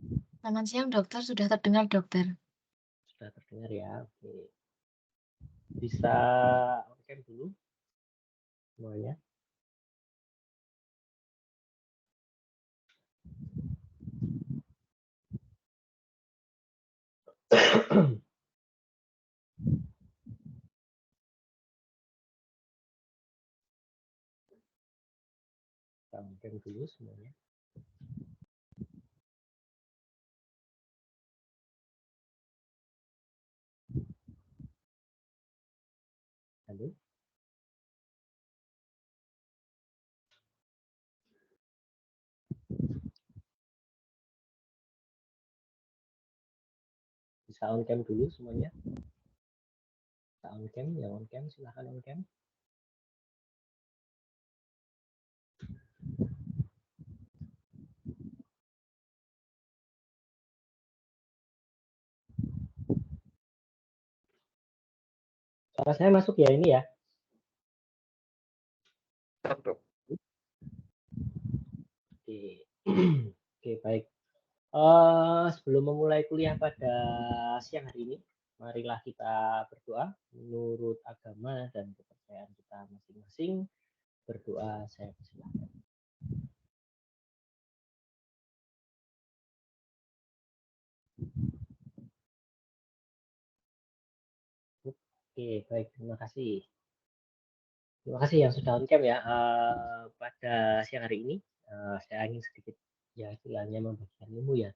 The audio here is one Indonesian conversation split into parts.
Selamat siang dokter, sudah terdengar dokter. Sudah terdengar ya, oke. Bisa on cam dulu semuanya. Kita on cam dulu semuanya. Halo. Bisa on cam dulu semuanya. Bisa on cam, yang on cam silahkan on cam. Suara saya masuk ya ini ya? Dok. Oke, oke baik. Sebelum memulai kuliah pada siang hari ini, marilah kita berdoa menurut agama dan kepercayaan kita masing-masing. Berdoa saya persilahkan. Oke, baik, terima kasih. Terima kasih yang sudah on cam ya. Pada siang hari ini, saya ingin sedikit ya istilahnya membagikan ilmu ya.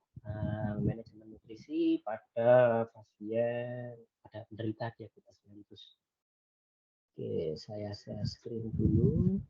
Manajemen nutrisi pada pasien, pada penderita diabetes mellitus. Oke, saya share screen dulu.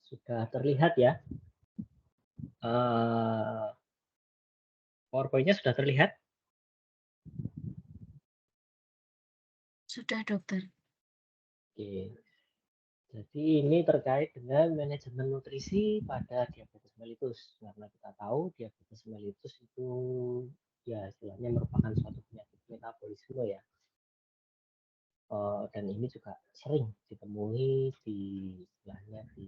Sudah terlihat ya. PowerPoint-nya sudah terlihat? Sudah dokter. Oke. Jadi ini terkait dengan manajemen nutrisi pada diabetes mellitus. Karena kita tahu diabetes mellitus itu ya istilahnya merupakan suatu penyakit metabolisme ya. Dan ini juga sering ditemui di istilahnya di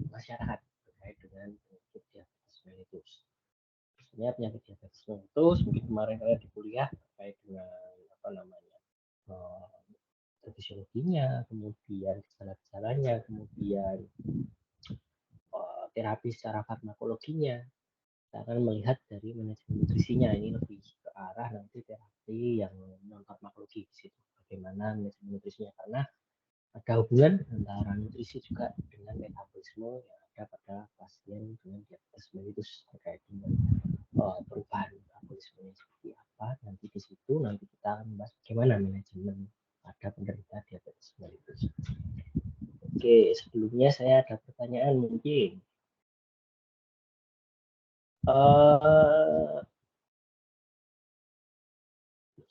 masyarakat terkait dengan penyakit diabetes mellitus. Sebenarnya penyakit diabetes mellitus mungkin kemarin kalian di kuliah terkait dengan apa namanya fisiologinya, kemudian gejala-gejalanya, kemudian terapi secara farmakologinya. Kita akan melihat dari manajemen nutrisinya ini lebih ke arah nanti terapi yang non farmakologi di situ. Bagaimana manajemen nutrisinya karena ada hubungan antara nutrisi juga dengan metabolisme yang ada pada pasien dengan diabetes mellitus terkait dengan perubahan metabolisme seperti apa. Nanti di situ nanti kita akan membahas bagaimana manajemen pada penderita diabetes mellitus. Oke, sebelumnya saya ada pertanyaan mungkin.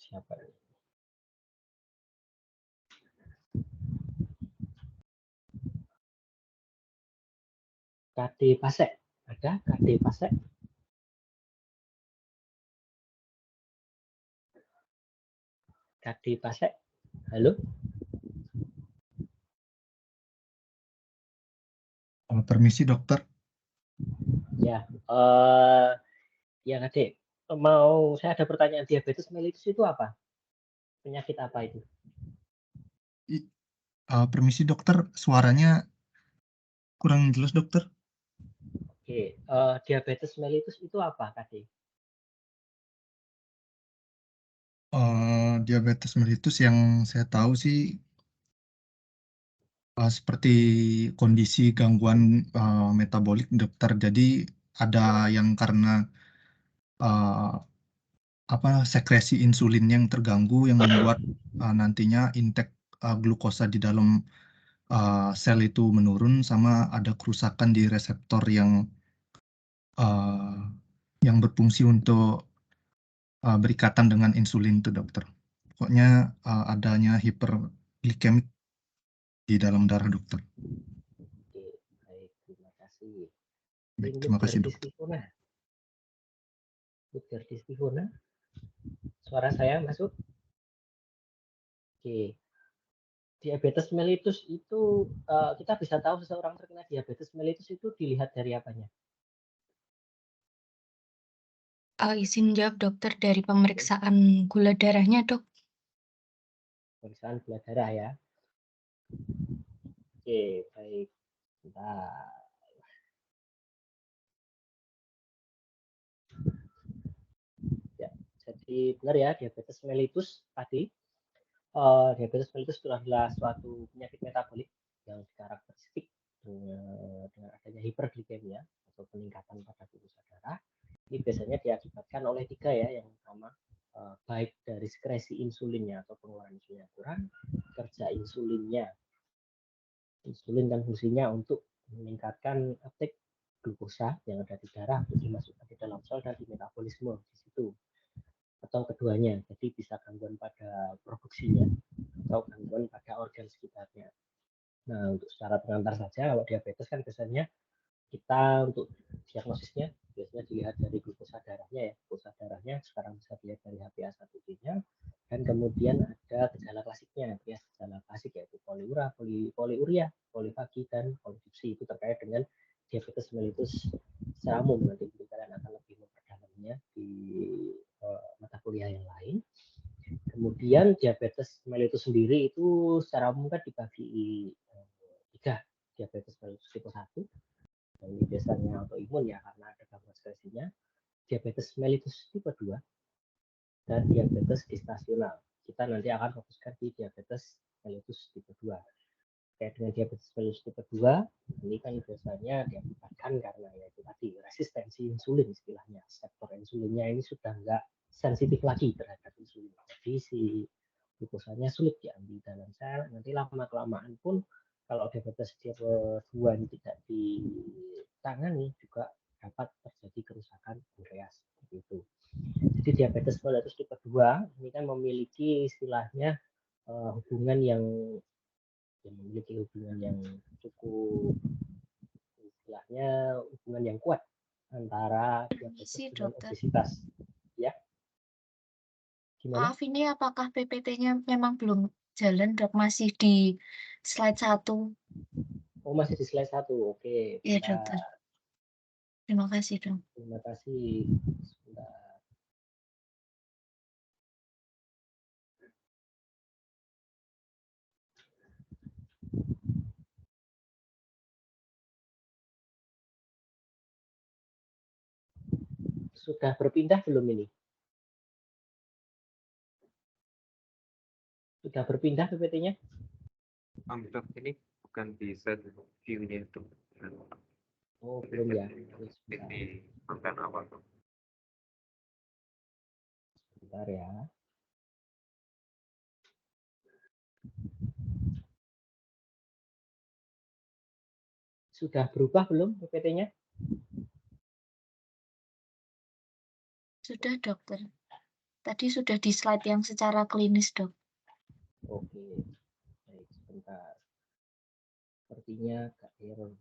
Siapa ini? KD Pasek, ada KD Pasek? KD Pasek, halo? Permisi dokter. Ya, ya KD. Saya ada pertanyaan, diabetes mellitus itu apa? Penyakit apa itu? Permisi dokter, suaranya kurang jelas dokter. Oke, diabetes mellitus itu apa KD? Diabetes mellitus yang saya tahu sih seperti kondisi gangguan metabolik dokter. Jadi ada yang karena sekresi insulin yang terganggu yang membuat nantinya intake glukosa di dalam sel itu menurun, sama ada kerusakan di reseptor yang berfungsi untuk berikatan dengan insulin itu dokter. Pokoknya adanya hiperglikemik di dalam darah dokter. Oke, baik, terima kasih. Baik, terima kasih dokter. Lutgerdistivona, suara saya masuk? Oke. Diabetes mellitus itu kita bisa tahu seseorang terkena diabetes mellitus itu dilihat dari apanya? Izin jawab dokter, dari pemeriksaan gula darahnya dok. Pemeriksaan gula darah ya. Oke, baik. Bentar. Ya, jadi benar ya, diabetes mellitus tadi. Diabetes mellitus itu adalah suatu penyakit metabolik yang karakteristik dengan adanya hiperglikemia atau peningkatan pada glukosa darah. Ini biasanya diakibatkan oleh 3 ya. Yang pertama, baik dari sekresi insulinnya atau pengeluaran insulinnya kurang, kerja insulinnya. Insulin kan fungsinya untuk meningkatkan uptake glukosa yang ada di darah untuk dimasukkan ke dalam sel dan dimetabolisme di situ. Atau keduanya, jadi bisa gangguan pada produksinya atau gangguan pada organ sekitarnya. Nah, untuk secara pengantar saja, kalau diabetes kan biasanya kita untuk diagnosisnya biasanya dilihat dari glukosa darahnya ya. Glukosa darahnya sekarang bisa dilihat dari HbA1c-nya, dan kemudian ada gejala klasiknya. Ya, gejala klasik yaitu poliuria, polifagi, dan polidipsi. Itu terkait dengan diabetes mellitus secara umum. Nanti kalian akan lebih memperdalamnya di mata kuliah yang lain. Kemudian diabetes mellitus sendiri itu secara umum kan dibagi 3. Diabetes mellitus tipe 1, ini biasanya autoimun ya karena ada gangguan sekresinya, diabetes mellitus tipe 2, dan diabetes gestasional. Kita nanti akan fokuskan di diabetes mellitus tipe 2. Kayak dengan diabetes mellitus tipe 2, ini kan biasanya diakibatkan karena ya itu tadi resistensi insulin istilahnya. Reseptor insulinnya ini sudah enggak sensitif lagi terhadap insulin. Jadi si glukosanya sulit diambil dalam sel. Nanti lama-kelamaan pun kalau diabetes tipe 2 ini tidak ditangani juga dapat terjadi kerusakan pankreas seperti itu. Jadi diabetes mellitus tipe 2 ini kan memiliki istilahnya hubungan yang cukup istilahnya hubungan yang kuat antara diabetes dengan obesitas. Ya. Gimana? Maaf, ini apakah PPT-nya memang belum jalan dok? Masih di slide 1. Oh, masih di slide 1. Oke. Iya dokter. Terima kasih dok. Terima kasih. Sebentar. Sudah berpindah belum ini? Sudah berpindah PPT-nya? Ini bukan di set view-nya itu. Oh, belum ya. Ini konten awal. Bentar ya. Sudah berubah belum PPT-nya? Sudah dokter. Tadi sudah di slide yang secara klinis dok. Oke. Baik, sebentar. Sepertinya agak error.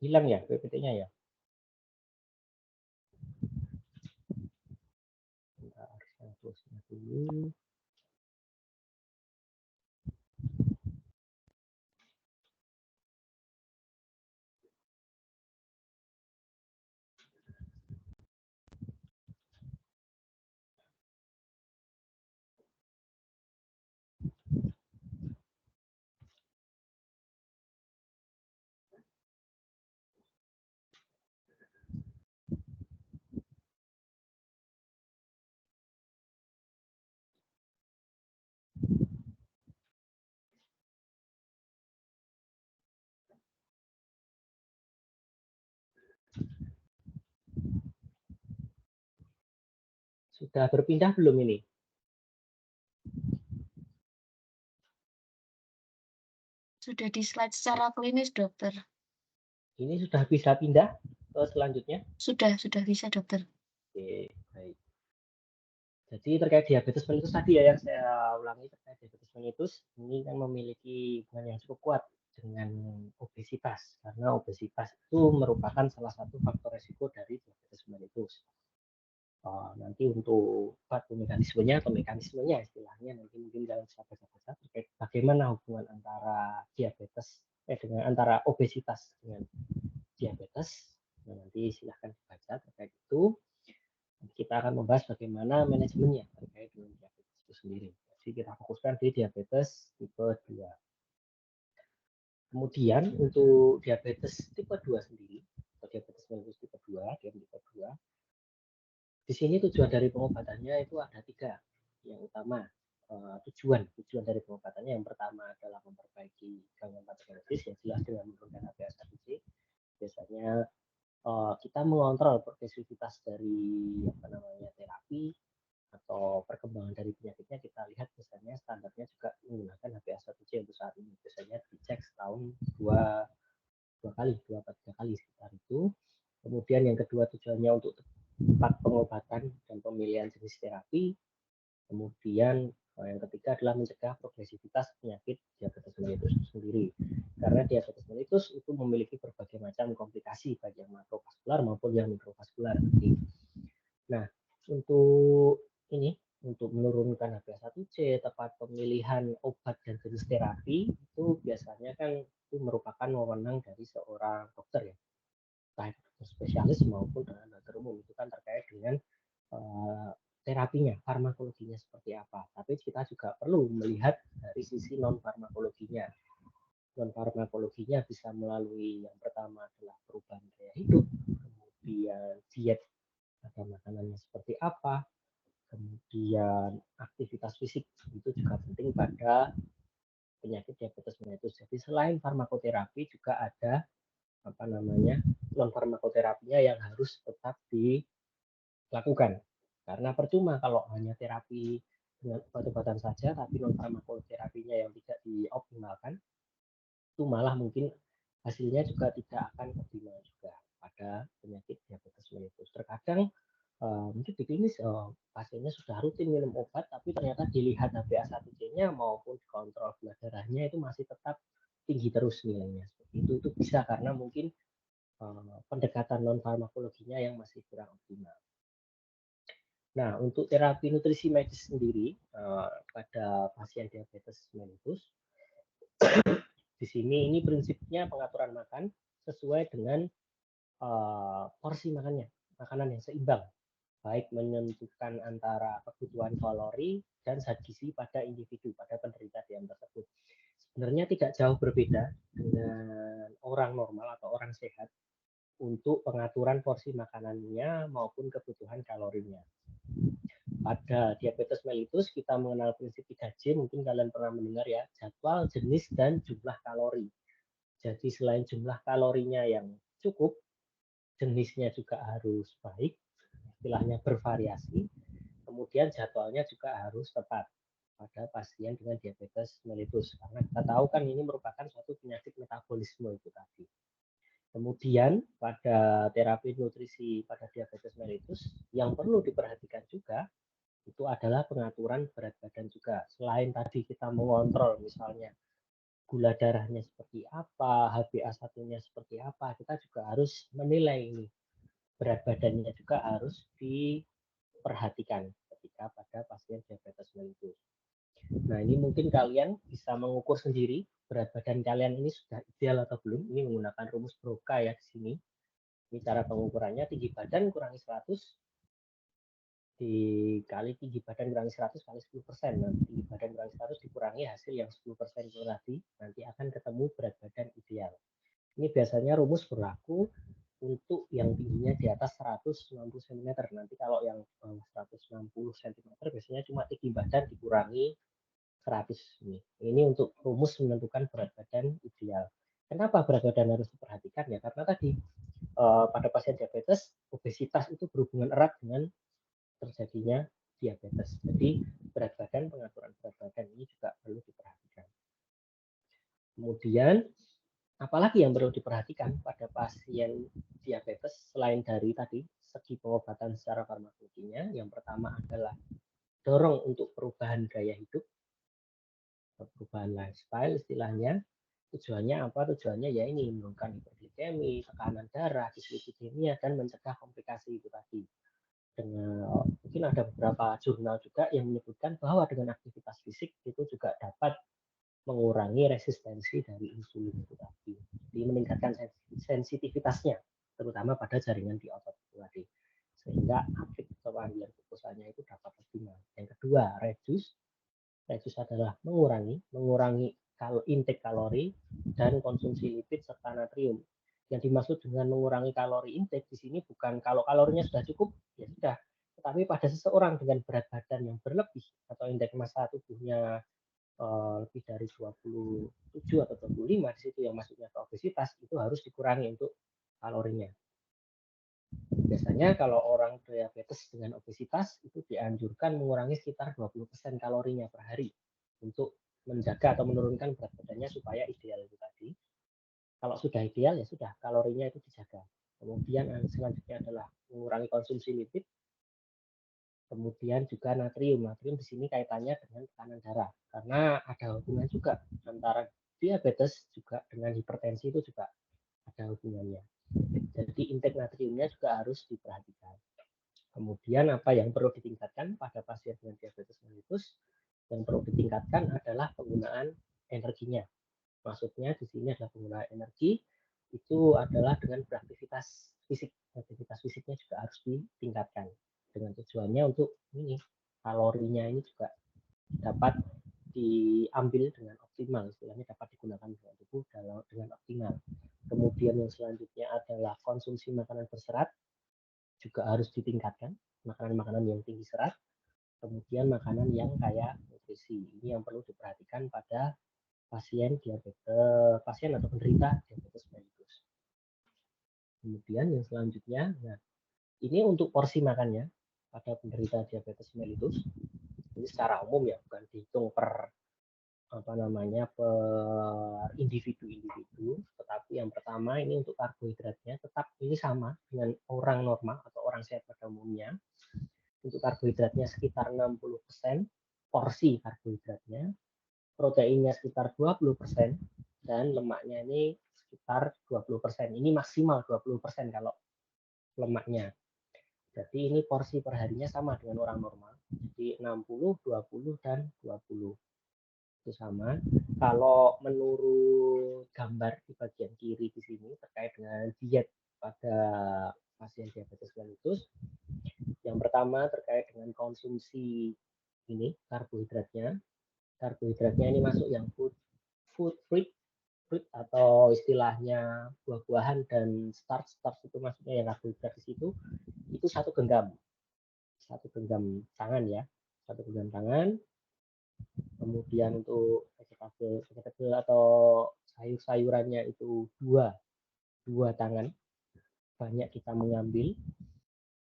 Hilang ya PPT-nya ya? Bentar, saya close dulu. Sudah berpindah belum ini? Sudah di slide secara klinis, dokter. Ini sudah bisa pindah ke selanjutnya? Sudah bisa, dokter. Oke, baik. Jadi terkait diabetes mellitus tadi ya, yang saya ulangi terkait diabetes mellitus, ini kan memiliki hubungan yang cukup kuat dengan obesitas, karena obesitas itu merupakan salah satu faktor resiko dari diabetes mellitus. Nanti untuk mekanismenya istilahnya nanti mungkin dalam sahabat-sahabat terkait bagaimana hubungan antara diabetes dengan antara obesitas dengan diabetes. Nah, nanti silahkan dibaca terkait itu. Kita akan membahas bagaimana manajemennya terkait dengan diabetes itu sendiri. Jadi kita fokuskan di diabetes tipe 2. Kemudian untuk diabetes tipe 2 sendiri, atau diabetes mellitus tipe 2, tipe 2, di sini tujuan dari pengobatannya itu ada 3. Yang utama, tujuan dari pengobatannya yang pertama adalah memperbaiki gangguan patogenosis, ya jelas dengan menurunkan HbA1c. Biasanya kita mengontrol progresivitas dari terapi atau perkembangan dari penyakitnya. Kita lihat misalnya standarnya juga menggunakan HbA1c untuk saat ini. Biasanya dicek setahun 2 kali, 2-3 kali sekitar itu. Kemudian yang kedua tujuannya untuk tempat pengobatan dan pemilihan jenis terapi. Kemudian yang ketiga adalah mencegah progresivitas penyakit diabetes mellitus itu sendiri. Karena diabetes mellitus itu memiliki berbagai macam komplikasi, baik yang makrovaskular maupun yang mikrovaskular. Nah, untuk menurunkan HbA1c, tepat pemilihan obat dan jenis terapi itu biasanya kan itu merupakan wewenang dari seorang dokter ya, baik spesialis maupun dengan dokter umum. Itu kan terkait dengan terapinya, farmakologinya seperti apa. Tapi kita juga perlu melihat dari sisi non farmakologinya. Non farmakologinya bisa melalui yang pertama adalah perubahan gaya hidup, kemudian diet, ada makanannya seperti apa, kemudian aktivitas fisik itu juga penting pada penyakit diabetes mellitus. Jadi selain farmakoterapi juga ada non farmakoterapinya yang harus tetap dilakukan. Karena percuma kalau hanya terapi dengan obat-obatan saja tapi non farmakoterapinya yang tidak dioptimalkan, itu malah mungkin hasilnya juga tidak akan optimal juga pada penyakit diabetes mellitus. Terkadang mungkin di klinis pasiennya sudah rutin minum obat, tapi ternyata dilihat HbA1c-nya maupun kontrol gula darahnya itu masih tetap tinggi terus nilainya. Itu bisa karena mungkin pendekatan non farmakologinya yang masih kurang optimal. Nah, untuk terapi nutrisi medis sendiri pada pasien diabetes mellitus, di sini ini prinsipnya pengaturan makan sesuai dengan porsi makannya, makanan yang seimbang, baik menentukan antara kebutuhan kalori dan zat gizi pada individu, pada penderita diabetes tersebut. Sebenarnya tidak jauh berbeda dengan orang normal atau orang sehat untuk pengaturan porsi makanannya maupun kebutuhan kalorinya. Pada diabetes mellitus kita mengenal prinsip 3J, mungkin kalian pernah mendengar ya, jadwal, jenis, dan jumlah kalori. Jadi selain jumlah kalorinya yang cukup, jenisnya juga harus baik, istilahnya bervariasi, kemudian jadwalnya juga harus tepat pada pasien dengan diabetes mellitus, karena kita tahu kan ini merupakan suatu penyakit metabolisme itu tadi. Kemudian pada terapi nutrisi pada diabetes mellitus yang perlu diperhatikan juga itu adalah pengaturan berat badan juga. Selain tadi kita mengontrol misalnya gula darahnya seperti apa, HbA1-nya seperti apa, kita juga harus menilai ini. Berat badannya juga harus diperhatikan ketika pada pasien diabetes mellitus. Nah, ini mungkin kalian bisa mengukur sendiri berat badan kalian ini sudah ideal atau belum. Ini menggunakan rumus Broca ya di sini. Ini cara pengukurannya, tinggi badan kurangi 100 dikali tinggi badan kurangi 100 kali 10%. Nah, tinggi badan kurangi 100 dikurangi hasil yang 10% itu tadi, nanti akan ketemu berat badan ideal. Ini biasanya rumus berlaku untuk yang tingginya di atas 190 cm. Nanti kalau yang bawah 160 cm biasanya cuma tinggi badan dikurangi 100 ini. Ini untuk rumus menentukan berat badan ideal. Kenapa berat badan harus diperhatikan ya? Karena tadi pada pasien diabetes obesitas itu berhubungan erat dengan terjadinya diabetes. Jadi berat badan, pengaturan berat badan ini juga perlu diperhatikan. Kemudian apalagi yang perlu diperhatikan pada pasien diabetes selain dari tadi segi pengobatan secara farmakologinya, yang pertama adalah dorong untuk perubahan gaya hidup, perubahan lifestyle istilahnya. Tujuannya apa? Tujuannya ya ini menurunkan hiperglikemi, tekanan darah, dislipidemia, dan mencegah komplikasi itu tadi. Dengan mungkin ada beberapa jurnal juga yang menyebutkan bahwa dengan aktivitas fisik itu juga dapat mengurangi resistensi dari insulin itu tadi. Jadi meningkatkan sensitivitasnya, terutama pada jaringan di otot itu tadi. Sehingga aktif pengambilan keputusannya itu dapat optimal. Yang kedua, reduce adalah mengurangi intake kalori dan konsumsi lipid serta natrium. Yang dimaksud dengan mengurangi kalori intake di sini bukan kalau kalorinya sudah cukup, ya sudah. Tetapi pada seseorang dengan berat badan yang berlebih atau indeks massa tubuhnya lebih dari 27 atau 25, di situ yang masuknya ke obesitas, itu harus dikurangi untuk kalorinya. Biasanya kalau orang diabetes dengan obesitas itu dianjurkan mengurangi sekitar 20% kalorinya per hari untuk menjaga atau menurunkan berat badannya supaya ideal itu tadi. Kalau sudah ideal ya sudah, kalorinya itu dijaga. Kemudian selanjutnya adalah mengurangi konsumsi lipid. Kemudian juga natrium. Natrium di sini kaitannya dengan tekanan darah karena ada hubungan juga antara diabetes juga dengan hipertensi, itu juga ada hubungannya. Jadi intake natriumnya juga harus diperhatikan. Kemudian apa yang perlu ditingkatkan pada pasien dengan diabetes mellitus? Yang perlu ditingkatkan adalah penggunaan energinya. Maksudnya di sini adalah penggunaan energi itu adalah dengan beraktivitas fisik. Aktivitas fisiknya juga harus ditingkatkan dengan tujuannya untuk ini kalorinya ini juga dapat diambil dengan optimal, istilahnya dapat digunakan dengan tubuh dengan optimal. Kemudian yang selanjutnya adalah konsumsi makanan berserat juga harus ditingkatkan, makanan-makanan yang tinggi serat. Kemudian makanan yang kaya nutrisi, ini yang perlu diperhatikan pada pasien diabetes, pasien atau penderita diabetes mellitus. Kemudian yang selanjutnya, nah ini untuk porsi makannya pada penderita diabetes mellitus. Ini secara umum ya, bukan dihitung per individu-individu, tetapi yang pertama ini untuk karbohidratnya tetap ini sama dengan orang normal atau orang sehat pada umumnya. Untuk karbohidratnya sekitar 60% porsi karbohidratnya, proteinnya sekitar 20%, dan lemaknya ini sekitar 20%. Ini maksimal 20% kalau lemaknya. Jadi ini porsi perharinya sama dengan orang normal. Jadi 60, 20, dan 20. Itu sama. Kalau menurut gambar di bagian kiri di sini terkait dengan diet pada pasien diabetes mellitus, yang pertama terkait dengan konsumsi ini karbohidratnya. Karbohidratnya ini masuk yang fruit atau istilahnya buah-buahan dan starch itu maksudnya yang karbohidrat di situ itu 1 genggam tangan ya, 1 genggam tangan. Kemudian untuk vegetable atau sayur-sayurannya itu 2 tangan banyak kita mengambil.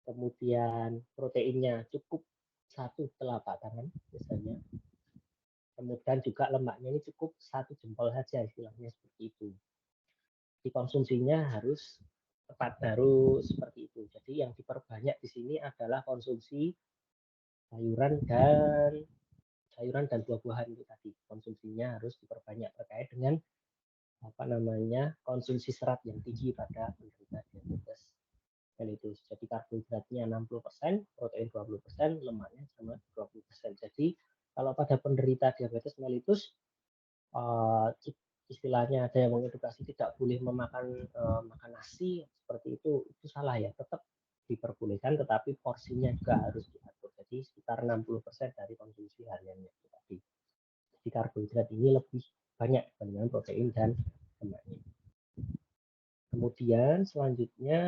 Kemudian proteinnya cukup 1 telapak tangan biasanya. Kemudian juga lemaknya ini cukup 1 jempol saja, istilahnya seperti itu. Dikonsumsinya harus tepat, harus seperti itu. Jadi yang diperbanyak di sini adalah konsumsi sayuran dan buah-buahan itu tadi. Konsumsinya harus diperbanyak terkait dengan konsumsi serat yang tinggi pada penderita diabetes mellitus. Jadi karbohidratnya 60%, protein 20%, lemaknya sama 20%. Jadi kalau pada penderita diabetes mellitus istilahnya ada yang mengedukasi tidak boleh makan nasi seperti itu salah ya. Tetap diperbolehkan, tetapi porsinya juga harus diatur. Jadi sekitar 60% dari konsumsi hariannya itu tadi. Jadi karbohidrat ini lebih banyak dibandingkan protein dan lemaknya. Kemudian selanjutnya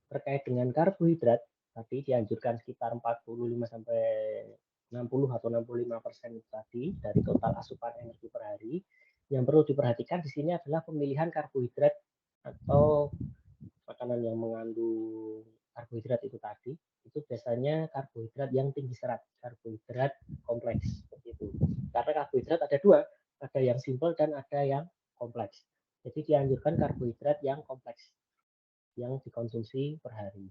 terkait dengan karbohidrat tadi dianjurkan sekitar 45 sampai 60 atau 65% tadi dari total asupan energi per hari. Yang perlu diperhatikan di sini adalah pemilihan karbohidrat atau makanan yang mengandung karbohidrat itu tadi, itu biasanya karbohidrat yang tinggi serat, karbohidrat kompleks seperti itu. Karena karbohidrat ada dua, ada yang simpel dan ada yang kompleks. Jadi dianjurkan karbohidrat yang kompleks yang dikonsumsi per hari.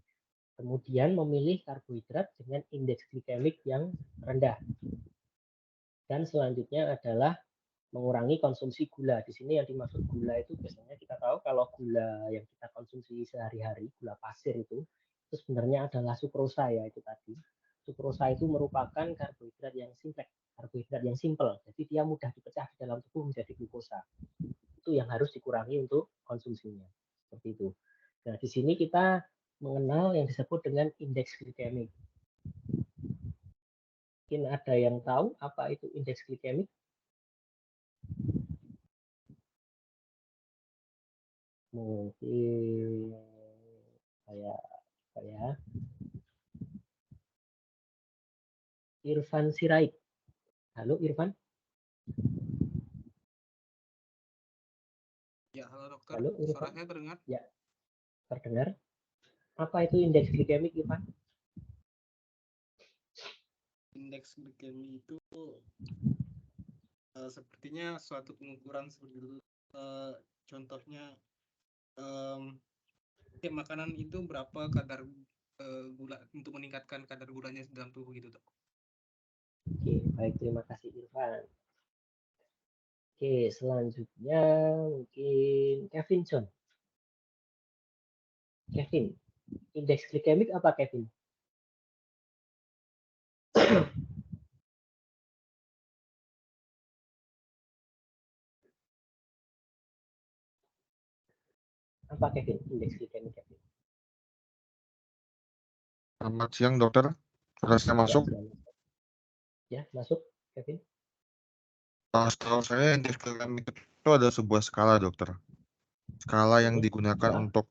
Kemudian memilih karbohidrat dengan indeks glikemik yang rendah. Dan selanjutnya adalah mengurangi konsumsi gula. Di sini yang dimaksud gula itu biasanya kita tahu kalau gula yang kita konsumsi sehari-hari, gula pasir itu sebenarnya adalah sukrosa ya itu tadi. Sukrosa itu merupakan karbohidrat yang simpleks, karbohidrat yang simpel. Jadi dia mudah dipecah di dalam tubuh menjadi glukosa. Itu yang harus dikurangi untuk konsumsinya. Seperti itu. Nah, di sini kita mengenal yang disebut dengan indeks glikemik. Mungkin ada yang tahu apa itu indeks glikemik? Mungkin saya Irfan Sirait. Halo Irfan. Ya, halo dokter. Halo Irfan. Suara saya terdengar? Ya, terdengar. Apa itu indeks glikemik Irfan? Indeks glikemi itu sepertinya suatu pengukuran seperti itu. Contohnya makanan itu berapa kadar gula untuk meningkatkan kadar gulanya dalam tubuh gitu, dok. Oke, baik, terima kasih Irfan. Oke, selanjutnya mungkin Kevin John. Kevin, indeks glikemik apa Kevin? Apa Kevin? Indeks glikemik Kevin. Selamat siang dokter, sudah saya masuk? Ya, masuk Kevin. Setahu saya indeks glikemik itu ada sebuah skala dokter. Skala yang digunakan untuk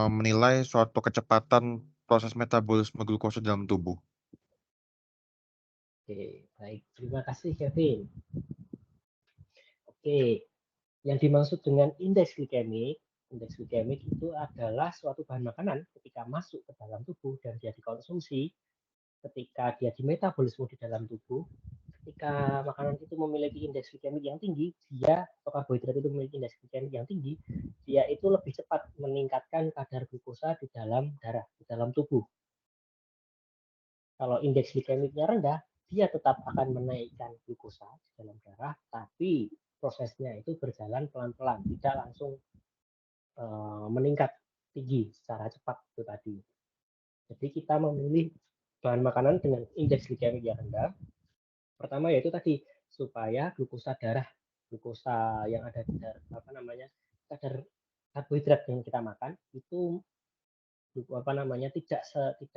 menilai suatu kecepatan proses metabolisme glukosa dalam tubuh. Oke, baik. Terima kasih Kevin. Oke, yang dimaksud dengan indeks glikemik itu adalah suatu bahan makanan ketika masuk ke dalam tubuh dan dia dikonsumsi, ketika dia dimetabolisme di dalam tubuh, ketika makanan itu memiliki indeks glikemik yang tinggi, atau karbohidrat itu memiliki indeks glikemik yang tinggi, dia itu lebih cepat meningkatkan kadar glukosa di dalam darah, di dalam tubuh. Kalau indeks glikemiknya rendah, dia tetap akan menaikkan glukosa di dalam darah, tapi prosesnya itu berjalan pelan-pelan, tidak langsung meningkat tinggi secara cepat itu tadi. Jadi kita memilih bahan makanan dengan indeks glikemik yang rendah. Pertama yaitu tadi supaya glukosa darah, glukosa yang ada di kadar karbohidrat yang kita makan itu tidak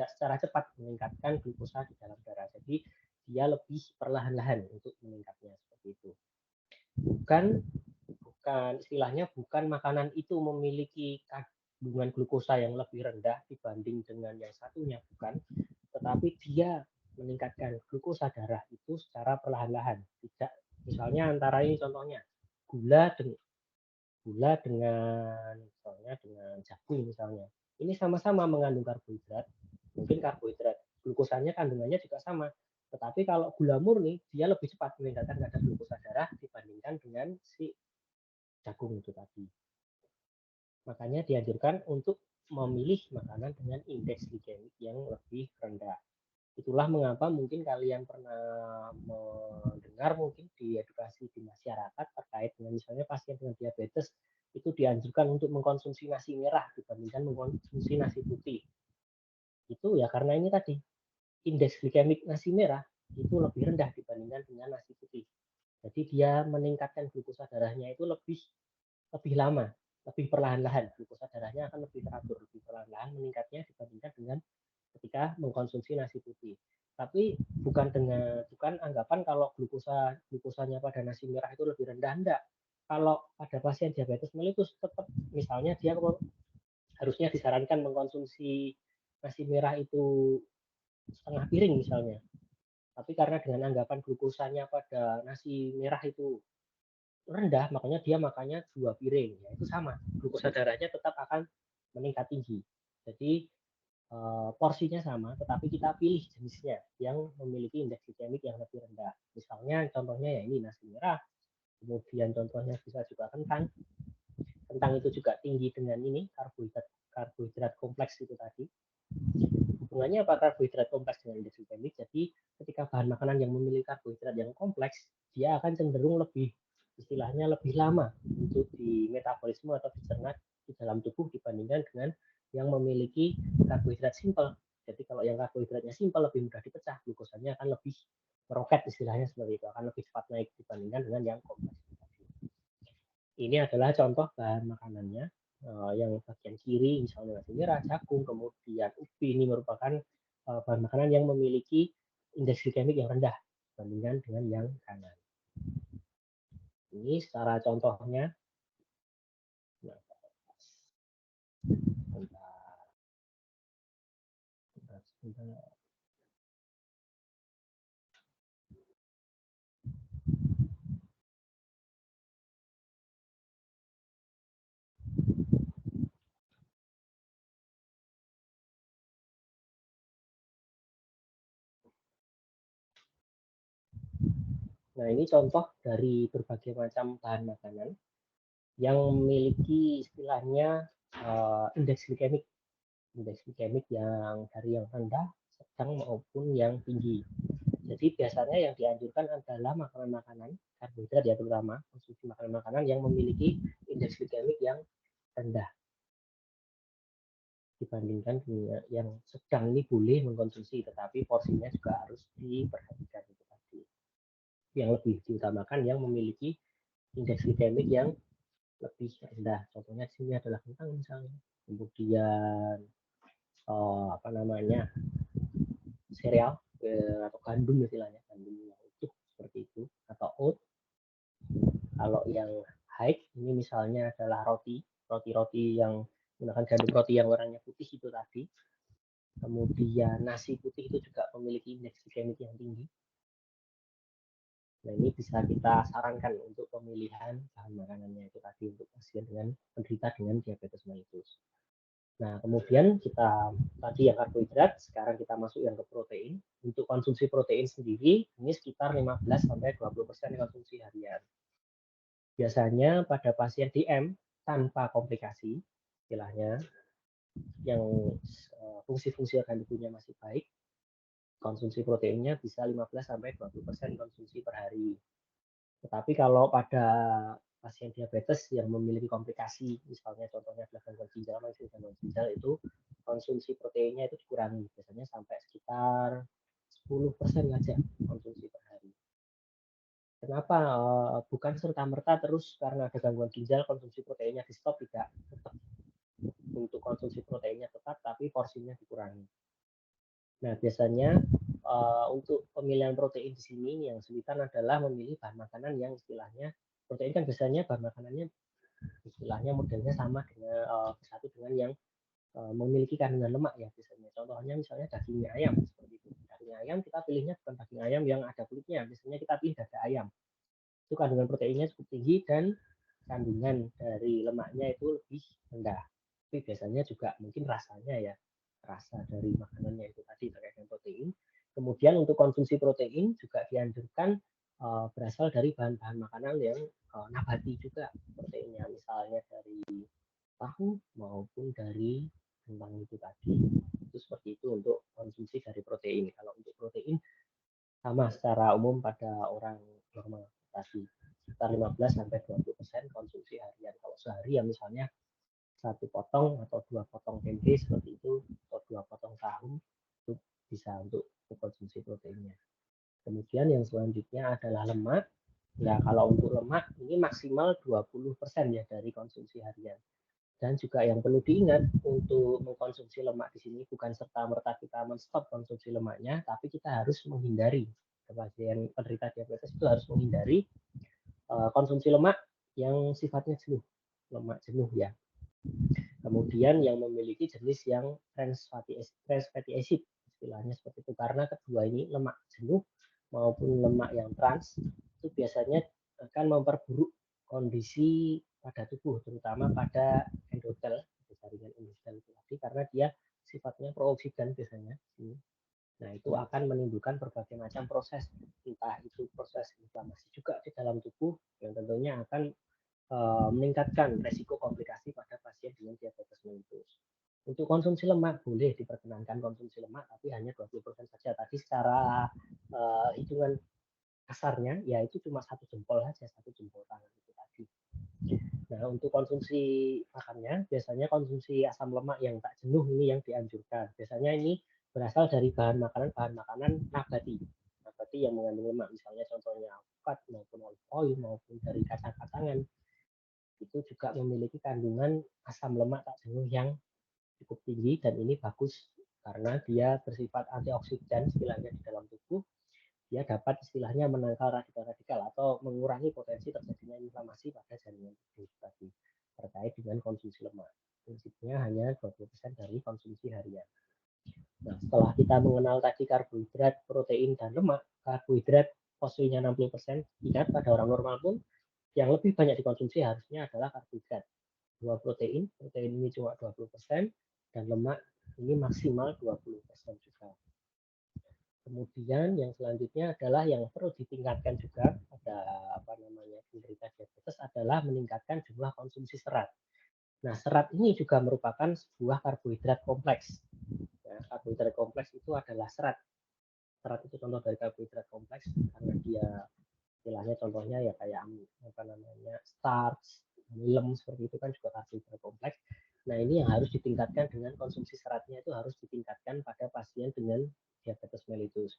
secara cepat meningkatkan glukosa di dalam darah. Jadi dia lebih perlahan-lahan untuk meningkatnya seperti itu. Bukan istilahnya bukan makanan itu memiliki kandungan glukosa yang lebih rendah dibanding dengan yang satunya, bukan, tetapi dia meningkatkan glukosa darah itu secara perlahan-lahan. Tidak, misalnya antara ini contohnya gula dengan jagung misalnya. Ini sama-sama mengandung karbohidrat. Mungkin karbohidrat glukosanya kandungannya juga sama. Tetapi kalau gula murni dia lebih cepat meningkatkan kadar glukosa darah dibandingkan dengan si jagung itu tadi. Makanya dianjurkan untuk memilih makanan dengan indeks glikemik yang lebih rendah. Itulah mengapa mungkin kalian pernah mendengar mungkin di edukasi di masyarakat terkait dengan misalnya pasien dengan diabetes itu dianjurkan untuk mengkonsumsi nasi merah dibandingkan mengkonsumsi nasi putih. Itu ya karena ini tadi indeks glikemik nasi merah itu lebih rendah dibandingkan dengan nasi putih. Jadi dia meningkatkan glukosa darahnya itu lebih lama, lebih perlahan-lahan. Glukosa darahnya akan lebih teratur, lebih perlahan-lahan meningkatnya dibandingkan dengan ketika mengkonsumsi nasi putih. Tapi bukan anggapan kalau glukosanya pada nasi merah itu lebih rendah, enggak. Kalau pada pasien diabetes mellitus tetap misalnya dia harusnya disarankan mengkonsumsi nasi merah itu setengah piring misalnya. Tapi karena dengan anggapan glukosanya pada nasi merah itu rendah, makanya dia makannya 2 piring, ya itu sama, glukosa darahnya tetap akan meningkat tinggi. Jadi porsinya sama, tetapi kita pilih jenisnya yang memiliki indeks glikemik yang lebih rendah. Misalnya contohnya ya ini nasi merah, kemudian contohnya bisa juga kentang. Kentang itu juga tinggi dengan ini karbohidrat kompleks itu tadi. Hubungannya apa karbohidrat kompleks dengan indeks glikemik? Jadi ketika bahan makanan yang memiliki karbohidrat yang kompleks, dia akan cenderung lebih istilahnya lebih lama untuk di metabolisme atau dicerna di dalam tubuh dibandingkan dengan yang memiliki karbohidrat simpel. Jadi kalau yang karbohidratnya simpel lebih mudah dipecah, glukosanya akan lebih meroket istilahnya seperti itu, akan lebih cepat naik dibandingkan dengan yang kompleks. Ini adalah contoh bahan makanannya. Yang bagian kiri misalnya nasi merah, jagung, kemudian ubi, ini merupakan bahan makanan yang memiliki indeks glikemik yang rendah dibandingkan dengan yang kanan. Ini secara contohnya. Sebentar. Nah, ini contoh dari berbagai macam bahan makanan yang memiliki istilahnya indeks glikemik. Indeks glikemik yang dari yang rendah, sedang maupun yang tinggi. Jadi biasanya yang dianjurkan adalah makanan-makanan karbohidrat ya, terutama konsumsi makanan-makanan yang memiliki indeks glikemik yang rendah dibandingkan dengan yang sedang. Ini boleh mengkonsumsi, tetapi porsinya juga harus diperhatikan itu tadi. Yang lebih diutamakan yang memiliki indeks glikemik yang lebih rendah. Contohnya di sini adalah kentang misalnya, kemudian sereal atau gandum istilahnya, gandum yang utuh seperti itu, atau oat. Kalau yang high ini misalnya adalah roti yang menggunakan gandum roti yang warnanya putih itu tadi. Kemudian nasi putih itu juga memiliki indeks glikemik yang tinggi. Nah, ini bisa kita sarankan untuk pemilihan bahan makanannya itu tadi untuk pasien dengan penderita dengan diabetes mellitus. Nah, kemudian kita tadi yang karbohidrat, sekarang kita masuk yang ke protein. Untuk konsumsi protein sendiri, ini sekitar 15-20% konsumsi harian. Biasanya pada pasien DM tanpa komplikasi, istilahnya yang fungsi-fungsi organ tubuhnya masih baik, konsumsi proteinnya bisa 15-20% konsumsi per hari. Tetapi kalau pada pasien diabetes yang memiliki komplikasi, misalnya contohnya adalah gangguan ginjal, itu konsumsi proteinnya itu dikurangi, biasanya sampai sekitar 10% saja konsumsi per hari. Kenapa bukan serta-merta terus karena ada gangguan ginjal konsumsi proteinnya di stop, tidak, tetap untuk konsumsi proteinnya tetap, tapi porsinya dikurangi. Nah, biasanya untuk pemilihan protein di sini yang kesulitan adalah memilih bahan makanan yang istilahnya protein kan biasanya bahan makanannya istilahnya modelnya sama dengan satu dengan yang memiliki kandungan lemak ya biasanya. Contohnya misalnya daging ayam seperti itu. Daging ayam kita pilihnya bukan daging ayam yang ada kulitnya, biasanya kita pilih dada ayam. Itu kandungan proteinnya cukup tinggi dan kandungan dari lemaknya itu lebih rendah. Tapi biasanya juga mungkin rasanya ya, rasa dari makanannya itu tadi terkait dengan protein. Kemudian untuk konsumsi protein juga dianjurkan berasal dari bahan-bahan makanan yang nabati juga proteinnya, misalnya dari tahu maupun dari kentang itu tadi. Itu seperti itu untuk konsumsi dari protein. Kalau untuk protein sama secara umum pada orang normal tadi, sekitar 15-20% konsumsi harian. Kalau sehari ya misalnya 1 potong atau 2 potong tempe seperti itu, atau 2 potong tahu, itu bisa untuk konsumsi proteinnya. Kemudian yang selanjutnya adalah lemak. Nah, kalau untuk lemak ini maksimal 20% ya dari konsumsi harian. Dan juga yang perlu diingat untuk mengkonsumsi lemak di sini bukan serta-merta kita menstop konsumsi lemaknya, tapi kita harus menghindari, pasien penderita diabetes itu harus menghindari konsumsi lemak yang sifatnya jenuh, lemak jenuh ya. Kemudian yang memiliki jenis yang trans fatty acid, istilahnya seperti itu, karena kedua ini lemak jenuh maupun lemak yang trans itu biasanya akan memperburuk kondisi pada tubuh, terutama pada endotel, jaringan endotel itu tadi, karena dia sifatnya prooksidan biasanya. Nah, itu akan menimbulkan berbagai macam proses, entah itu proses inflamasi juga di dalam tubuh yang tentunya akan meningkatkan resiko komplikasi pada pasien dengan diabetes mellitus. Untuk konsumsi lemak boleh diperkenankan konsumsi lemak, tapi hanya 20% saja. Tadi secara hitungan kasarnya ya itu cuma 1 jempol saja, 1 jempol tangan itu tadi. Nah, untuk konsumsi makannya biasanya konsumsi asam lemak yang tak jenuh ini yang dianjurkan. Biasanya ini berasal dari bahan makanan nabati yang mengandung lemak, misalnya contohnya alpukat maupun olive oil maupun dari kacang-kacangan. Itu juga memiliki kandungan asam lemak tak jenuh yang cukup tinggi, dan ini bagus karena dia bersifat antioksidan istilahnya di dalam tubuh. Dia dapat istilahnya menangkal radikal-radikal atau mengurangi potensi terjadinya inflamasi pada jaringan tubuh tadi terkait dengan konsumsi lemak. Prinsipnya hanya 20% dari konsumsi harian. Nah, setelah kita mengenal tadi karbohidrat, protein, dan lemak, karbohidrat porsinya 60%, ingat pada orang normal pun yang lebih banyak dikonsumsi harusnya adalah karbohidrat. 2 protein ini cuma 20%, dan lemak ini maksimal 20% juga. Kemudian yang selanjutnya adalah yang perlu ditingkatkan juga pada penderita diabetes adalah meningkatkan jumlah konsumsi serat. Nah, serat ini juga merupakan sebuah karbohidrat kompleks. Ya, karbohidrat kompleks itu adalah serat. Serat itu contoh dari karbohidrat kompleks karena dia istilahnya contohnya ya kayak starch, lem seperti itu kan juga karbohidrat kompleks. Nah, ini yang harus ditingkatkan dengan konsumsi seratnya itu harus ditingkatkan pada pasien dengan diabetes mellitus.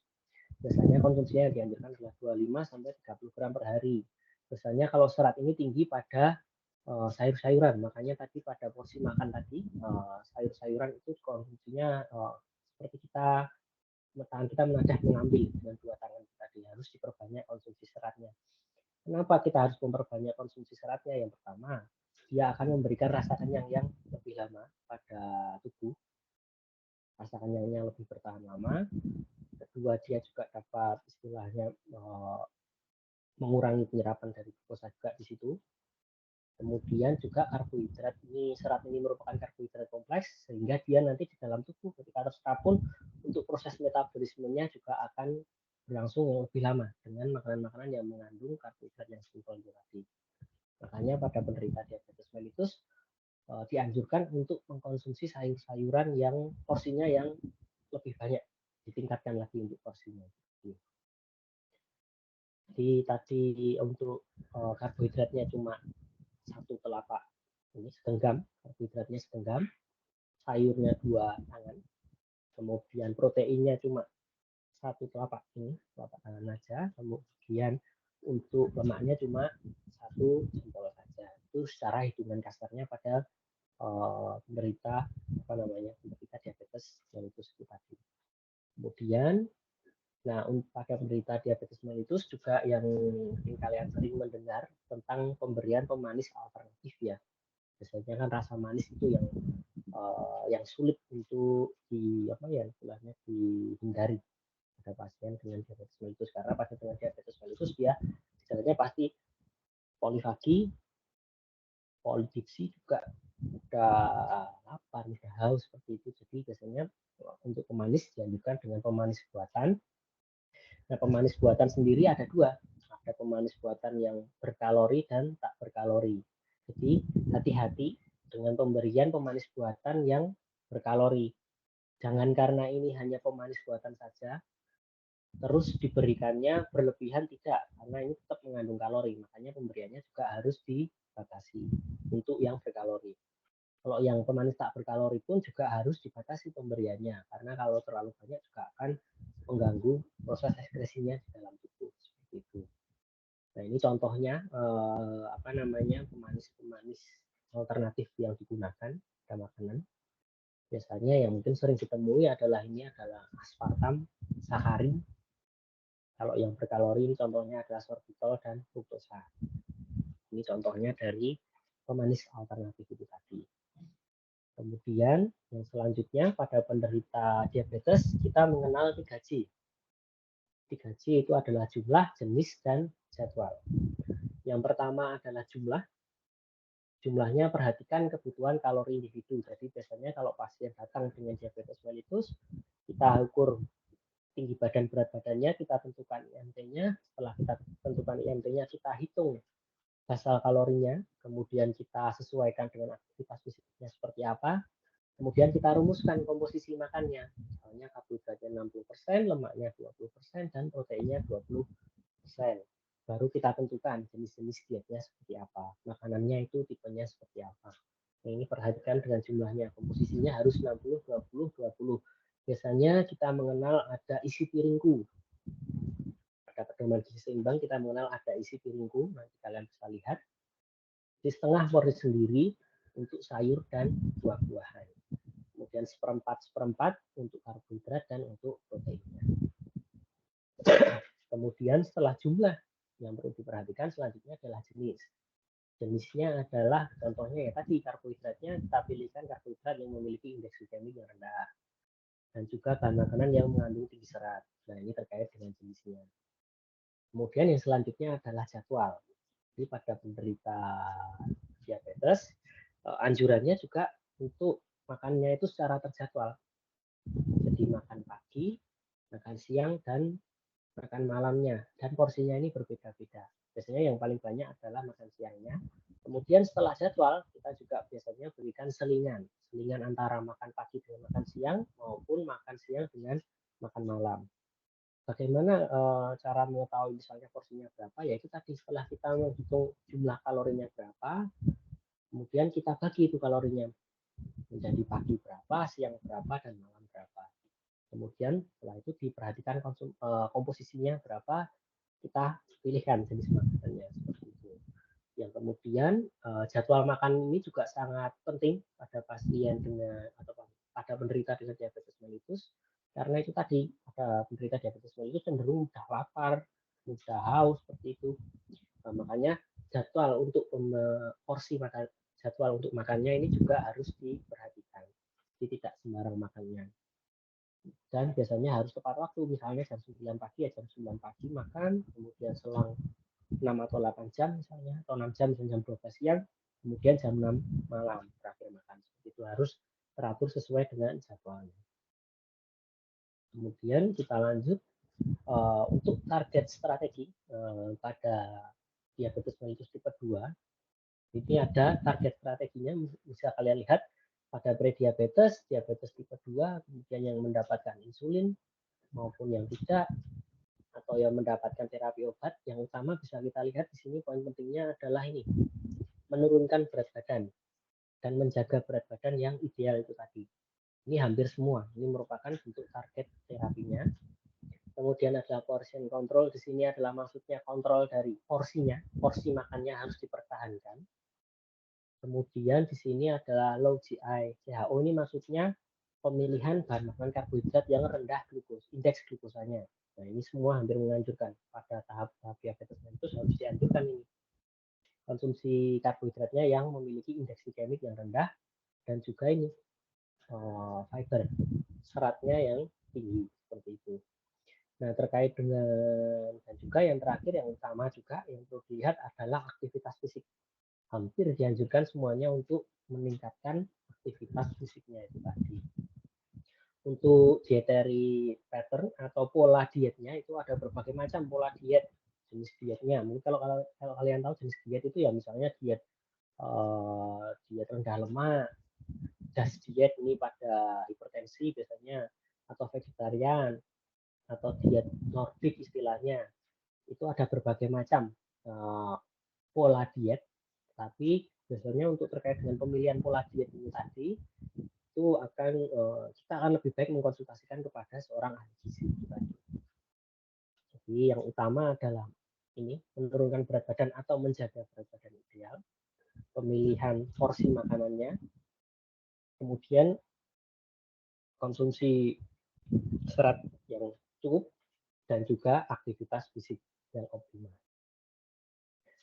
Biasanya konsumsinya yang dianjurkan adalah 25 sampai 30 gram per hari. Biasanya kalau serat ini tinggi pada sayur-sayuran, makanya tadi pada porsi makan tadi sayur-sayuran itu konsumsinya seperti tangan kita menadah mengambil dengan 2 tangan tadi, harus diperbanyak konsumsi seratnya. Kenapa kita harus memperbanyak konsumsi seratnya? Yang pertama, dia akan memberikan rasa kenyang yang lebih lama pada tubuh, rasa kenyangnya lebih bertahan lama. Kedua, dia juga dapat istilahnya mengurangi penyerapan dari glukosa juga di situ. Kemudian juga karbohidrat ini, serat ini merupakan karbohidrat kompleks sehingga dia nanti di dalam tubuh ketika terserap pun untuk proses metabolismenya juga akan berlangsung yang lebih lama dengan makanan-makanan yang mengandung karbohidrat yang simpel tadi. Makanya pada penderita diabetes mellitus dianjurkan untuk mengkonsumsi sayur-sayuran yang porsinya yang lebih banyak, ditingkatkan lagi untuk porsinya. Jadi tadi untuk karbohidratnya cuma 1 telapak ini segenggam, karbohidratnya segenggam, sayurnya 2 tangan, kemudian proteinnya cuma 1 telapak ini, telapak tangan saja, kemudian untuk lemaknya cuma 1 jempol saja. Itu secara hitungan kasarnya pada penderita penderita diabetes mellitus itu tadi. Kemudian, nah pada penderita diabetes mellitus juga yang kalian sering mendengar tentang pemberian pemanis alternatif ya. Biasanya kan rasa manis itu yang sulit untuk dihindari pada pasien dengan diabetes mellitus, karena pasien dengan diabetes mellitus dia gejalanya pasti polifagi, polidipsi juga udah lapar, udah haus seperti itu. Jadi biasanya untuk pemanis dianjurkan dengan pemanis buatan. Nah, pemanis buatan sendiri ada 2. Ada pemanis buatan yang berkalori dan tak berkalori. Jadi hati-hati dengan pemberian pemanis buatan yang berkalori. Jangan karena ini hanya pemanis buatan saja, terus diberikannya berlebihan, tidak, karena ini tetap mengandung kalori. Makanya pemberiannya juga harus dibatasi untuk yang berkalori. Kalau yang pemanis tak berkalori pun juga harus dibatasi pemberiannya, karena kalau terlalu banyak juga akan mengganggu proses ekskresinya di dalam tubuh seperti itu. Nah, ini contohnya pemanis alternatif yang digunakan pada makanan. Biasanya yang mungkin sering ditemui adalah aspartam, sakarin. Kalau yang berkalori ini contohnya adalah sorbitol dan fruktosa. Ini contohnya dari pemanis alternatif itu tadi. Kemudian yang selanjutnya pada penderita diabetes kita mengenal 3J. 3J itu adalah jumlah, jenis, dan jadwal. Yang pertama adalah jumlah. Jumlahnya perhatikan kebutuhan kalori individu. Jadi biasanya kalau pasien datang dengan diabetes mellitus, kita ukur tinggi badan berat badannya, kita tentukan IMT-nya. Setelah kita tentukan IMT-nya, kita hitung basal kalorinya, kemudian kita sesuaikan dengan aktivitas fisiknya seperti apa. Kemudian kita rumuskan komposisi makannya. Misalnya karbohidratnya 60%, lemaknya 20%, dan proteinnya 20%. Baru kita tentukan jenis-jenis dietnya seperti apa. Makanannya itu tipenya seperti apa. Nah, ini perhatikan dengan jumlahnya. Komposisinya harus 60, 20, 20. Biasanya kita mengenal ada isi piringku. Pada pedoman gizi seimbang kita mengenal ada isi piringku. Nanti kalian bisa lihat. Di setengah porsi sendiri untuk sayur dan buah-buahan. Kemudian seperempat untuk karbohidrat dan untuk proteinnya. Kemudian setelah jumlah, yang perlu diperhatikan selanjutnya adalah jenis. Jenisnya adalah contohnya ya tadi karbohidratnya kita pilihkan karbohidrat yang memiliki indeks glikemik yang rendah dan juga bahan makanan yang mengandung tinggi serat. Nah, ini terkait dengan jenisnya. Kemudian yang selanjutnya adalah jadwal. Jadi pada penderita diabetes anjurannya juga untuk makannya itu secara terjadwal. Jadi makan pagi, makan siang, dan makan malamnya, dan porsinya ini berbeda-beda. Biasanya yang paling banyak adalah makan siangnya. Kemudian setelah jadwal, kita juga biasanya berikan selingan antara makan pagi dengan makan siang maupun makan siang dengan makan malam. Bagaimana cara mengetahui misalnya porsinya berapa? Ya itu tadi setelah kita menghitung jumlah kalorinya berapa, kemudian kita bagi itu kalorinya menjadi pagi berapa, siang berapa, dan malam berapa. Kemudian setelah itu diperhatikan komposisinya berapa, kita pilihkan jenis makanannya seperti itu. Yang kemudian jadwal makan ini juga sangat penting pada pasien dengan atau pada penderita dengan diabetes mellitus, karena itu tadi pada penderita diabetes mellitus cenderung mudah lapar, mudah haus seperti itu. Makanya jadwal untuk porsi makan, jadwal untuk makannya ini juga harus diperhatikan. Jadi tidak sembarang makannya. Dan biasanya harus tepat waktu, misalnya jam 9 pagi ya jam 9 pagi makan, kemudian selang 6 atau 8 jam misalnya, atau 6 jam jam 12 siang, kemudian jam 6 malam terakhir makan. Itu harus teratur sesuai dengan jadwalnya. Kemudian kita lanjut untuk target strategi pada diabetes mellitus tipe 2. Ini ada target strateginya, bisa kalian lihat pada prediabetes, diabetes tipe 2, kemudian yang mendapatkan insulin maupun yang tidak, atau yang mendapatkan terapi obat. Yang utama bisa kita lihat di sini poin pentingnya adalah ini, menurunkan berat badan dan menjaga berat badan yang ideal itu tadi. Ini hampir semua, ini merupakan bentuk target terapinya. Kemudian ada portion control, di sini adalah maksudnya kontrol dari porsinya, porsi makannya harus dipertahankan. Kemudian di sini adalah low GI. WHO ini maksudnya pemilihan bahan makanan karbohidrat yang rendah glukos, indeks glukosanya. Nah, ini semua hampir menganjurkan pada tahap diabetes mellitus harus dianjurkan ini. Konsumsi karbohidratnya yang memiliki indeks glikemik yang rendah dan juga ini fiber, seratnya yang tinggi seperti itu. Nah, terkait dengan dan juga yang terakhir yang utama juga yang perlu dilihat adalah aktivitas fisik. Hampir dianjurkan semuanya untuk meningkatkan aktivitas fisiknya itu tadi. Untuk dietary pattern atau pola dietnya itu ada berbagai macam pola diet, jenis dietnya. Mungkin kalau kalian tahu jenis diet itu ya misalnya diet rendah lemak, DAS diet ini pada hipertensi biasanya, atau vegetarian, atau diet Nordik istilahnya. Itu ada berbagai macam pola diet. Tapi biasanya untuk terkait dengan pemilihan pola diet ini tadi, itu akan kita akan lebih baik mengkonsultasikan kepada seorang ahli gizi. Jadi yang utama adalah ini, menurunkan berat badan atau menjaga berat badan ideal, pemilihan porsi makanannya, kemudian konsumsi serat yang cukup, dan juga aktivitas fisik yang optimal.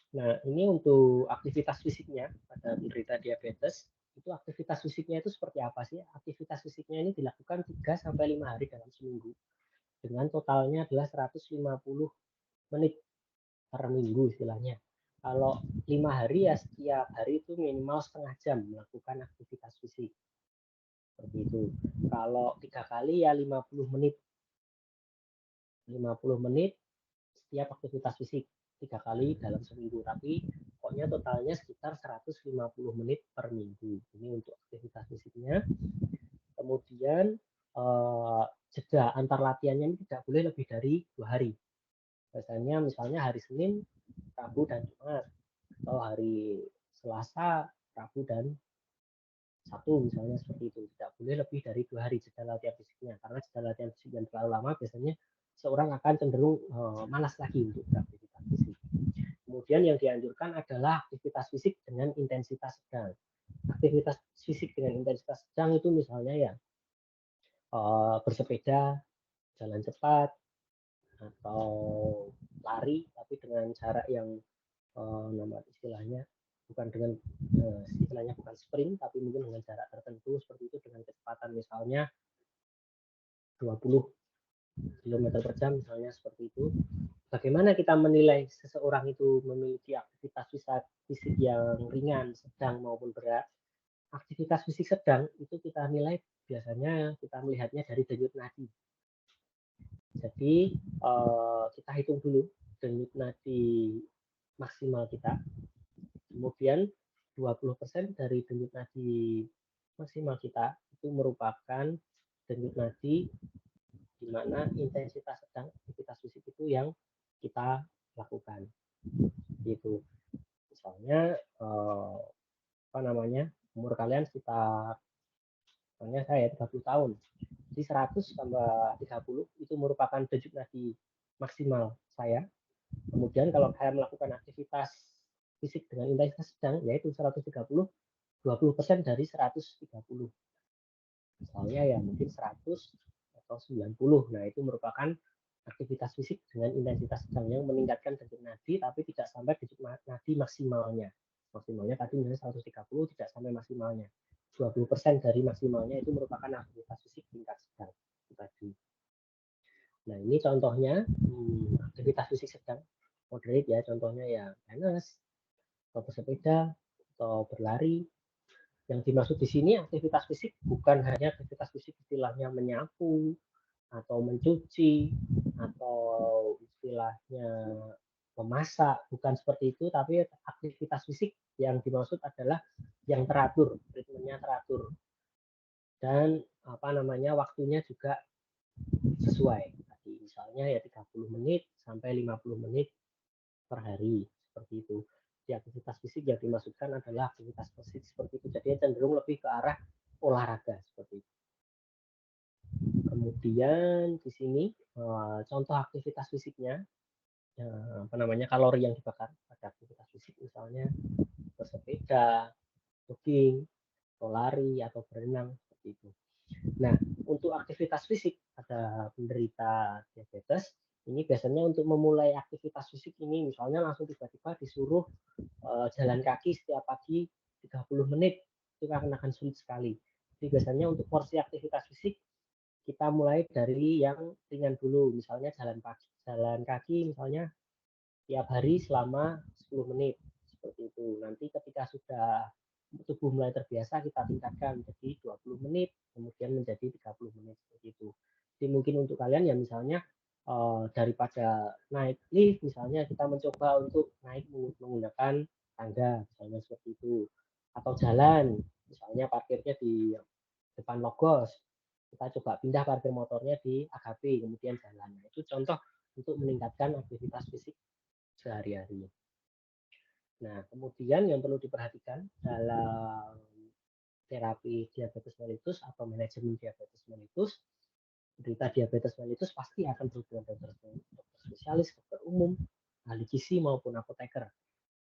Nah, ini untuk aktivitas fisiknya pada penderita diabetes. Itu aktivitas fisiknya itu seperti apa sih? Aktivitas fisiknya ini dilakukan 3-5 hari dalam seminggu. Dengan totalnya adalah 150 menit per minggu istilahnya. Kalau 5 hari ya setiap hari itu minimal setengah jam melakukan aktivitas fisik. Seperti itu. Kalau 3 kali ya 50 menit. 50 menit setiap aktivitas fisik 3 kali dalam seminggu. Tapi pokoknya totalnya sekitar 150 menit per minggu. Ini untuk aktivitas fisiknya. Kemudian jeda antar latihannya ini tidak boleh lebih dari 2 hari. Biasanya misalnya hari Senin, Rabu, dan Jumat. Atau hari Selasa, Rabu, dan Sabtu misalnya seperti itu. Tidak boleh lebih dari 2 hari jeda latihan fisiknya. Karena jeda latihan fisik yang terlalu lama biasanya seorang akan cenderung malas lagi untuk beraktivitas fisik. Kemudian yang dianjurkan adalah aktivitas fisik dengan intensitas sedang. Aktivitas fisik dengan intensitas sedang itu misalnya ya bersepeda, jalan cepat, atau lari tapi dengan jarak yang nama istilahnya bukan sprint tapi mungkin dengan jarak tertentu seperti itu dengan kecepatan misalnya 20 km per jam misalnya seperti itu. Bagaimana kita menilai seseorang itu memiliki aktivitas fisik yang ringan, sedang maupun berat? Aktivitas fisik sedang itu kita nilai biasanya kita melihatnya dari denyut nadi. Jadi kita hitung dulu denyut nadi maksimal kita. Kemudian 20% dari denyut nadi maksimal kita itu merupakan denyut nadi di mana intensitas sedang aktivitas fisik itu yang kita lakukan. Gitu. Misalnya umur kalian sekitar misalnya saya 30 tahun. Jadi 100 tambah 30 itu merupakan denyut nadi maksimal saya. Kemudian kalau saya melakukan aktivitas fisik dengan intensitas sedang yaitu 130, 20% dari 130. Misalnya ya mungkin 100 atau 90. Nah, itu merupakan aktivitas fisik dengan intensitas sedang yang meningkatkan denyut nadi tapi tidak sampai denyut nadi maksimalnya. Maksimalnya tadi misalnya 130 tidak sampai maksimalnya. 20% dari maksimalnya itu merupakan aktivitas fisik tingkat sedang tadi. Nah, ini contohnya aktivitas fisik sedang moderate ya, contohnya ya tenis atau bersepeda atau berlari. Yang dimaksud di sini aktivitas fisik bukan hanya aktivitas fisik istilahnya menyapu atau mencuci atau istilahnya memasak, bukan seperti itu, tapi aktivitas fisik yang dimaksud adalah yang teratur, ritmenya teratur. Dan waktunya juga sesuai. Tadi misalnya ya 30 menit sampai 50 menit per hari seperti itu. Di aktivitas fisik yang dimaksudkan adalah aktivitas fisik seperti itu. Jadi cenderung lebih ke arah olahraga seperti itu. Kemudian di sini contoh aktivitas fisiknya kalori yang dibakar pada aktivitas fisik misalnya bersepeda, jogging, atau lari atau berenang seperti itu. Nah, untuk aktivitas fisik ada penderita diabetes ini biasanya untuk memulai aktivitas fisik ini misalnya langsung tiba-tiba disuruh jalan kaki setiap pagi 30 menit itu akan sulit sekali. Jadi biasanya untuk porsi aktivitas fisik kita mulai dari yang ringan dulu, misalnya jalan kaki misalnya tiap hari selama 10 menit seperti itu. Nanti ketika sudah tubuh mulai terbiasa kita tingkatkan jadi 20 menit kemudian menjadi 30 menit seperti itu. Jadi mungkin untuk kalian ya misalnya daripada naik lift misalnya kita mencoba untuk naik menggunakan tangga misalnya seperti itu, atau jalan misalnya parkirnya di depan Logos kita coba pindah parkir motornya di AKP kemudian jalan. Itu contoh untuk meningkatkan aktivitas fisik sehari-hari. Nah, kemudian yang perlu diperhatikan dalam terapi diabetes mellitus atau manajemen diabetes mellitus, penderita diabetes mellitus pasti akan berhubungan dengan dokter spesialis, dokter umum, ahli gizi maupun apoteker,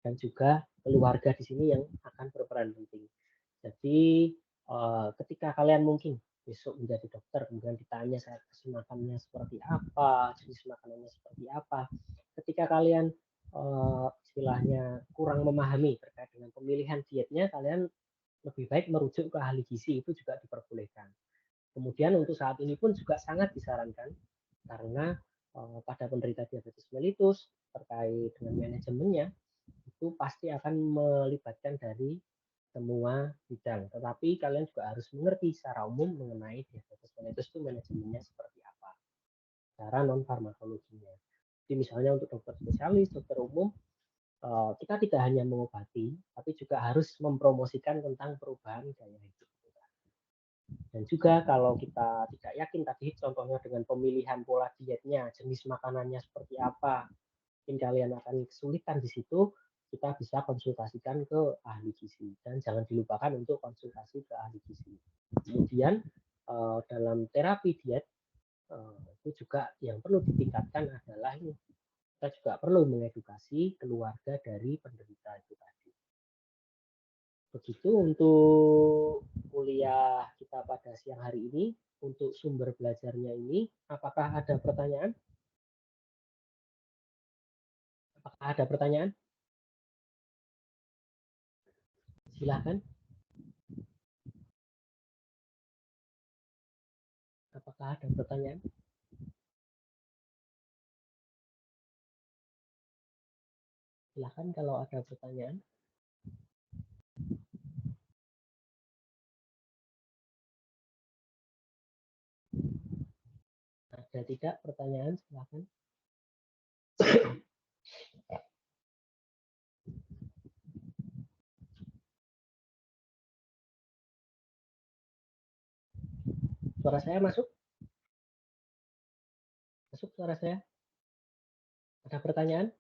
dan juga keluarga di sini yang akan berperan penting. Jadi ketika kalian mungkin besok menjadi dokter, kemudian ditanya jenis makanannya seperti apa, jenis makanannya seperti apa, ketika kalian istilahnya kurang memahami terkait dengan pemilihan dietnya, kalian lebih baik merujuk ke ahli gizi, itu juga diperbolehkan. Kemudian untuk saat ini pun juga sangat disarankan karena pada penderita diabetes mellitus terkait dengan manajemennya itu pasti akan melibatkan dari semua bidang. Tetapi kalian juga harus mengerti secara umum mengenai diabetes mellitus itu manajemennya seperti apa, cara non farmakologinya. Jadi misalnya untuk dokter spesialis, dokter umum, kita tidak hanya mengobati, tapi juga harus mempromosikan tentang perubahan gaya hidup. Dan juga kalau kita tidak yakin tadi contohnya dengan pemilihan pola dietnya, jenis makanannya seperti apa, mungkin kalian akan kesulitan di situ, kita bisa konsultasikan ke ahli gizi. Dan jangan dilupakan untuk konsultasi ke ahli gizi. Kemudian dalam terapi diet, itu juga yang perlu ditingkatkan adalah ini, kita juga perlu mengedukasi keluarga dari penderita itu tadi. Begitu untuk kuliah kita pada siang hari ini. Untuk sumber belajarnya ini, apakah ada pertanyaan? Apakah ada pertanyaan? Silakan. Apakah ada pertanyaan? Silakan kalau ada pertanyaan. Ada tidak pertanyaan? Silakan. Suara saya masuk? Masuk suara saya? Ada pertanyaan?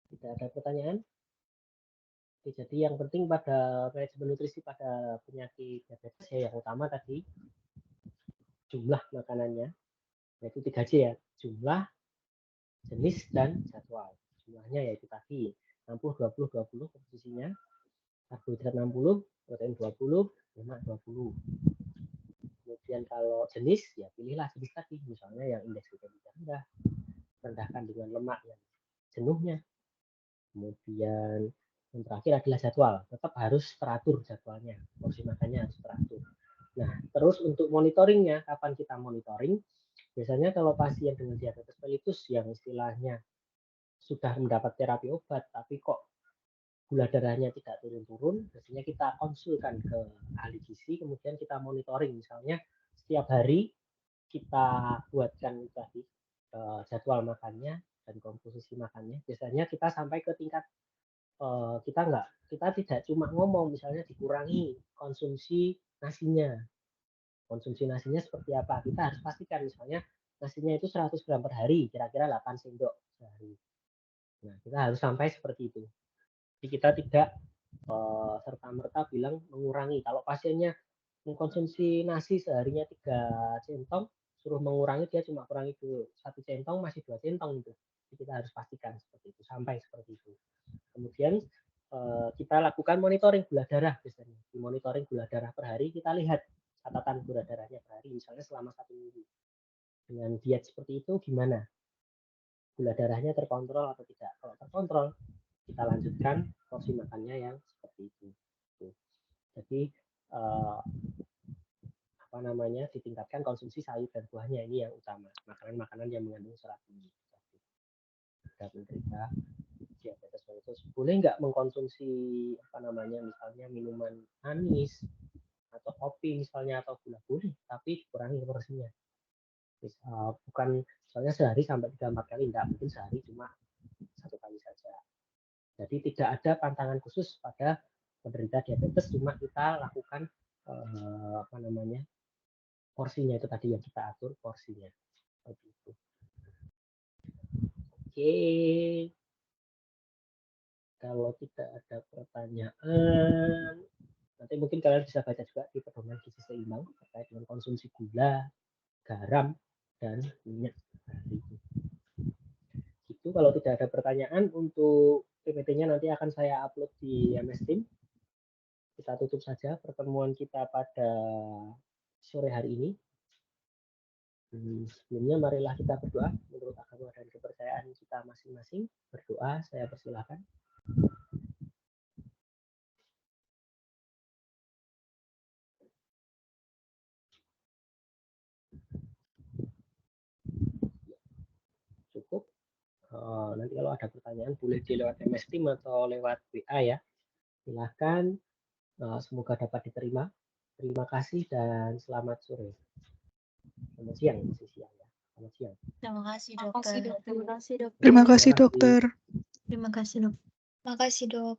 Tidak ada pertanyaan? Oke, jadi yang penting pada manajemen nutrisi pada penyakit diabetes ya, yang utama tadi jumlah makanannya, yaitu 3J ya, jumlah, jenis, dan jadwal. Jumlahnya yaitu tadi 60-20-20 komposisinya, karbohidrat 60, protein 20, lemak 20. Kemudian kalau jenis, ya pilihlah jenis tadi, misalnya yang indeks glikemiknya rendah, rendah kandungan lemak yang jenuhnya. Kemudian yang terakhir adalah jadwal, tetap harus teratur jadwalnya, porsi makannya harus teratur. Nah, terus untuk monitoringnya, kapan kita monitoring? Biasanya kalau pasien dengan diabetes mellitus yang istilahnya sudah mendapat terapi obat, tapi kok gula darahnya tidak turun-turun, biasanya kita konsulkan ke ahli gizi, kemudian kita monitoring, misalnya setiap hari kita buatkan tadi jadwal makannya dan komposisi makannya. Biasanya kita sampai ke tingkat kita tidak cuma ngomong, misalnya dikurangi konsumsi nasinya. Konsumsi nasinya seperti apa? Kita harus pastikan, misalnya nasinya itu 100 gram per hari, kira-kira 8 sendok sehari. Nah, kita harus sampai seperti itu. Jadi kita tidak serta-merta bilang mengurangi. Kalau pasiennya mengkonsumsi nasi seharinya 3 centong, suruh mengurangi, dia cuma kurangi 1 centong, masih 2 centong itu. Jadi kita harus pastikan seperti itu, sampai seperti itu. Kemudian kita lakukan monitoring gula darah biasanya. Di monitoring gula darah per hari, kita lihat catatan gula darahnya per hari, misalnya selama 1 minggu. Dengan diet seperti itu gimana? Gula darahnya terkontrol atau tidak? Kalau terkontrol, kita lanjutkan porsi makannya yang seperti itu. Jadi ditingkatkan konsumsi sayur dan buahnya, ini yang utama. Makanan-makanan yang mengandung serat tinggi. Jika penderita diabetes mellitus, boleh nggak mengkonsumsi misalnya minuman manis atau kopi misalnya atau gula, boleh, tapi dikurangi porsinya. Bukan misalnya sehari sampai 3-4 kali, enggak, mungkin sehari cuma 1 kali saja. Jadi tidak ada pantangan khusus pada penderita diabetes, cuma kita lakukan porsinya itu tadi yang kita atur porsinya. Seperti itu. Oke. Kalau tidak ada pertanyaan, nanti mungkin kalian bisa baca juga di pedoman gizi seimbang terkait dengan konsumsi gula, garam, dan minyak. Itu kalau tidak ada pertanyaan, untuk PPT-nya nanti akan saya upload di MS Team. Kita tutup saja pertemuan kita pada sore hari ini. Sebelumnya marilah kita berdoa menurut agama dan kepercayaan kita masing-masing. Berdoa, saya persilahkan. Nanti kalau ada pertanyaan boleh di lewat MS Team atau lewat WA ya. Silahkan. Semoga dapat diterima. Terima kasih dan selamat sore. Selamat siang, masih siang ya. Selamat siang. Terima kasih dokter. Terima kasih, Dok. Terima kasih, Terima kasih. dokter. Terima kasih, Dok. Terima kasih dok.